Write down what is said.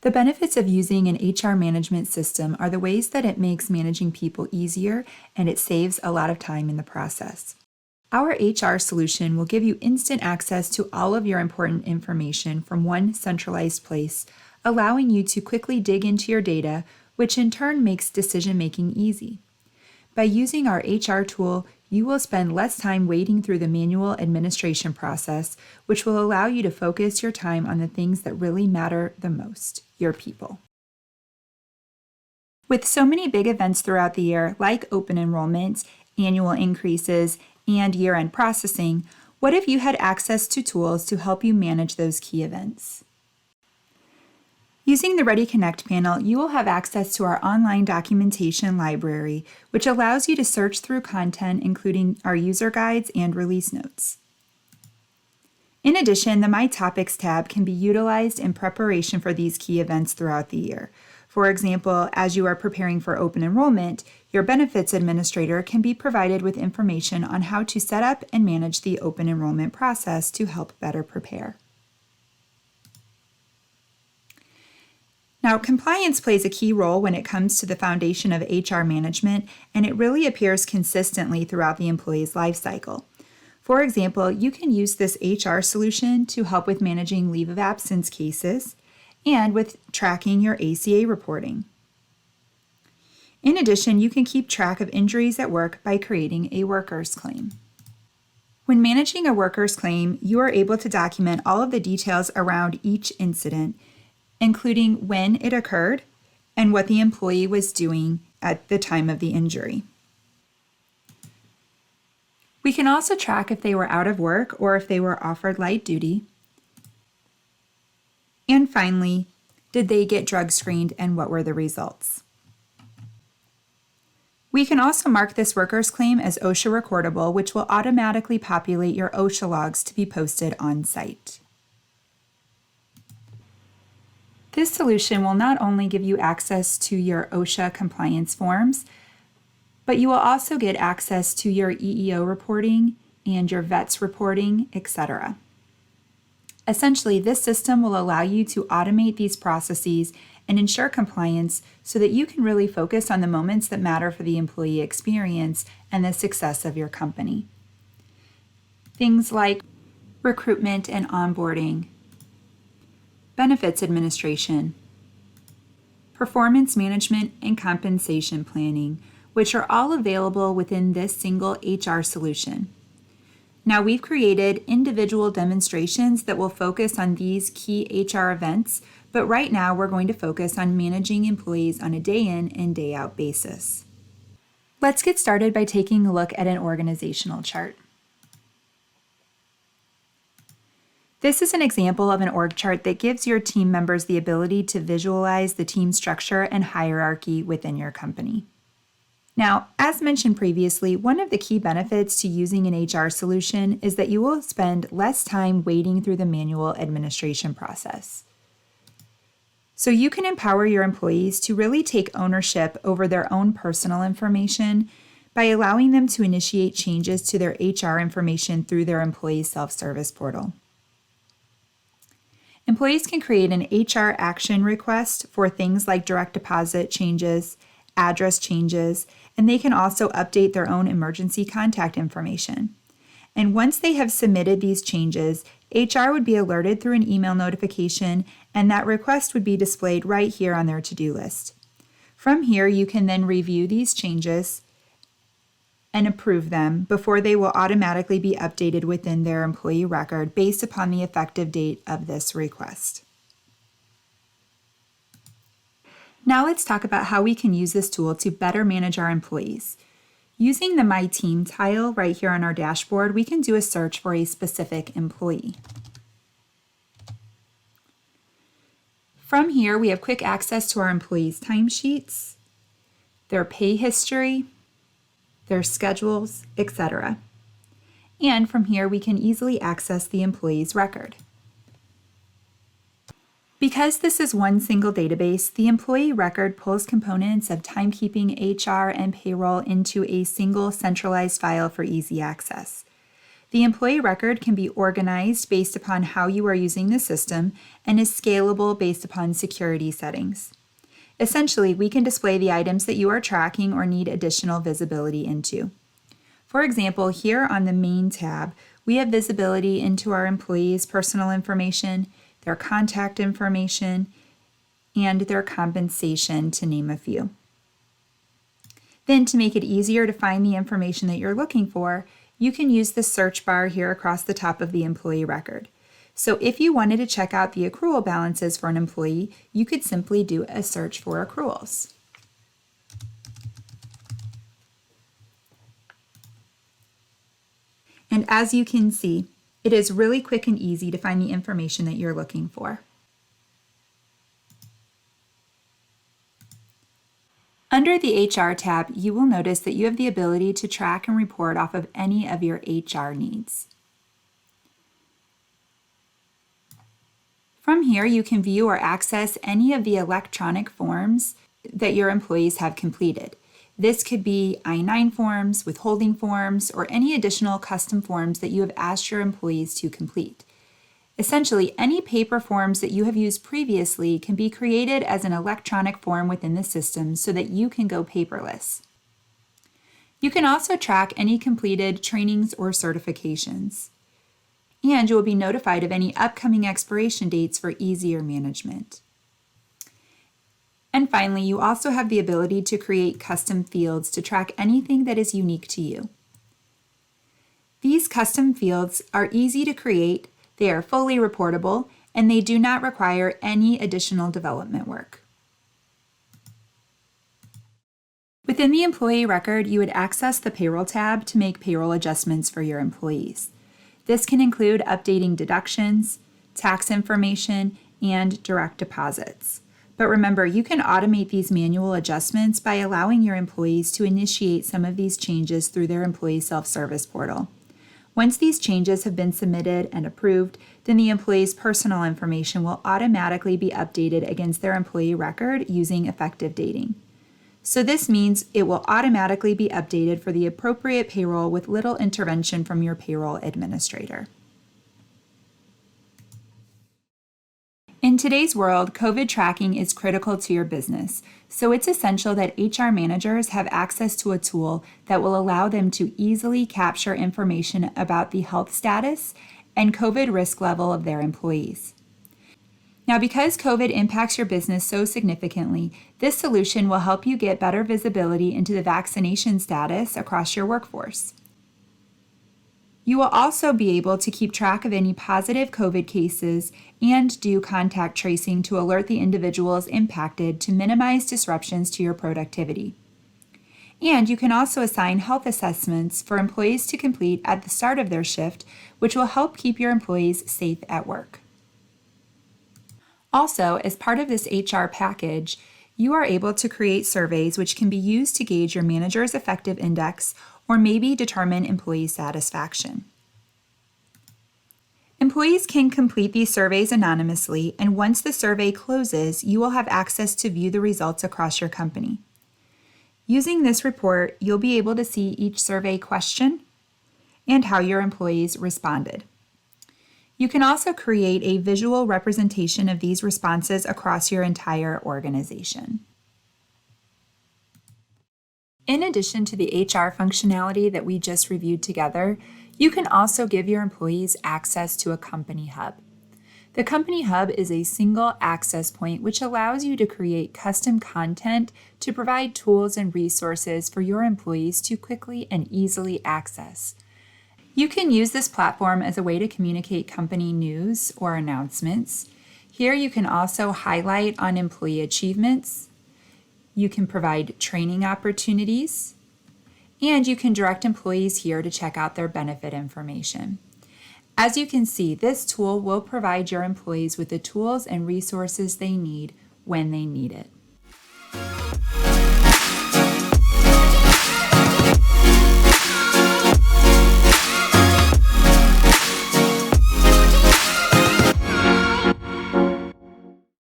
The benefits of using an HR management system are the ways that it makes managing people easier and it saves a lot of time in the process. Our HR solution will give you instant access to all of your important information from one centralized place, allowing you to quickly dig into your data, which in turn makes decision-making easy. By using our HR tool, you will spend less time wading through the manual administration process, which will allow you to focus your time on the things that really matter the most, your people. With so many big events throughout the year, like open enrollment, annual increases, and year-end processing, what if you had access to tools to help you manage those key events? Using the Ready Connect panel, you will have access to our online documentation library, which allows you to search through content including our user guides and release notes. In addition, the My Topics tab can be utilized in preparation for these key events throughout the year. For example, as you are preparing for open enrollment, your benefits administrator can be provided with information on how to set up and manage the open enrollment process to help better prepare. Now, compliance plays a key role when it comes to the foundation of HR management, and it really appears consistently throughout the employee's life cycle. For example, you can use this HR solution to help with managing leave of absence cases and with tracking your ACA reporting. In addition, you can keep track of injuries at work by creating a workers' claim. When managing a workers' claim, you are able to document all of the details around each incident, including when it occurred and what the employee was doing at the time of the injury. We can also track if they were out of work or if they were offered light duty. And finally, did they get drug screened and what were the results? We can also mark this workers' claim as OSHA recordable, which will automatically populate your OSHA logs to be posted on site. This solution will not only give you access to your OSHA compliance forms, but you will also get access to your EEO reporting and your VETS reporting, etc. Essentially, this system will allow you to automate these processes and ensure compliance so that you can really focus on the moments that matter for the employee experience and the success of your company. Things like recruitment and onboarding, benefits administration, performance management, and compensation planning, which are all available within this single HR solution. Now, we've created individual demonstrations that will focus on these key HR events, but right now we're going to focus on managing employees on a day in and day out basis. Let's get started by taking a look at an organizational chart. This is an example of an org chart that gives your team members the ability to visualize the team structure and hierarchy within your company. Now, as mentioned previously, one of the key benefits to using an HR solution is that you will spend less time wading through the manual administration process. So you can empower your employees to really take ownership over their own personal information by allowing them to initiate changes to their HR information through their employee self-service portal. Employees can create an HR action request for things like direct deposit changes, address changes, and they can also update their own emergency contact information. And once they have submitted these changes, HR would be alerted through an email notification, and that request would be displayed right here on their to-do list. From here, you can then review these changes and approve them before they will automatically be updated within their employee record based upon the effective date of this request. Now let's talk about how we can use this tool to better manage our employees. Using the My Team tile right here on our dashboard, we can do a search for a specific employee. From here, we have quick access to our employees' timesheets, their pay history, their schedules, etc. And from here, we can easily access the employee's record. Because this is one single database, the employee record pulls components of timekeeping, HR, and payroll into a single centralized file for easy access. The employee record can be organized based upon how you are using the system and is scalable based upon security settings. Essentially, we can display the items that you are tracking or need additional visibility into. For example, here on the Main tab, we have visibility into our employees' personal information, their contact information, and their compensation, to name a few. Then, to make it easier to find the information that you're looking for, you can use the search bar here across the top of the employee record. So if you wanted to check out the accrual balances for an employee, you could simply do a search for accruals. And as you can see, it is really quick and easy to find the information that you're looking for. Under the HR tab, you will notice that you have the ability to track and report off of any of your HR needs. From here, you can view or access any of the electronic forms that your employees have completed. This could be I-9 forms, withholding forms, or any additional custom forms that you have asked your employees to complete. Essentially, any paper forms that you have used previously can be created as an electronic form within the system so that you can go paperless. You can also track any completed trainings or certifications. And you will be notified of any upcoming expiration dates for easier management. And finally, you also have the ability to create custom fields to track anything that is unique to you. These custom fields are easy to create, they are fully reportable, and they do not require any additional development work. Within the employee record, you would access the payroll tab to make payroll adjustments for your employees. This can include updating deductions, tax information, and direct deposits. But remember, you can automate these manual adjustments by allowing your employees to initiate some of these changes through their employee self-service portal. Once these changes have been submitted and approved, then the employee's personal information will automatically be updated against their employee record using effective dating. So this means it will automatically be updated for the appropriate payroll with little intervention from your payroll administrator. In today's world, COVID tracking is critical to your business, so it's essential that HR managers have access to a tool that will allow them to easily capture information about the health status and COVID risk level of their employees. Now, because COVID impacts your business so significantly, this solution will help you get better visibility into the vaccination status across your workforce. You will also be able to keep track of any positive COVID cases and do contact tracing to alert the individuals impacted to minimize disruptions to your productivity. And you can also assign health assessments for employees to complete at the start of their shift, which will help keep your employees safe at work. Also, as part of this HR package, you are able to create surveys which can be used to gauge your manager's effective index or maybe determine employee satisfaction. Employees can complete these surveys anonymously, and once the survey closes, you will have access to view the results across your company. Using this report, you'll be able to see each survey question and how your employees responded. You can also create a visual representation of these responses across your entire organization. In addition to the HR functionality that we just reviewed together, you can also give your employees access to a company hub. The company hub is a single access point which allows you to create custom content to provide tools and resources for your employees to quickly and easily access. You can use this platform as a way to communicate company news or announcements. Here you can also highlight on employee achievements. You can provide training opportunities, and you can direct employees here to check out their benefit information. As you can see, this tool will provide your employees with the tools and resources they need when they need it.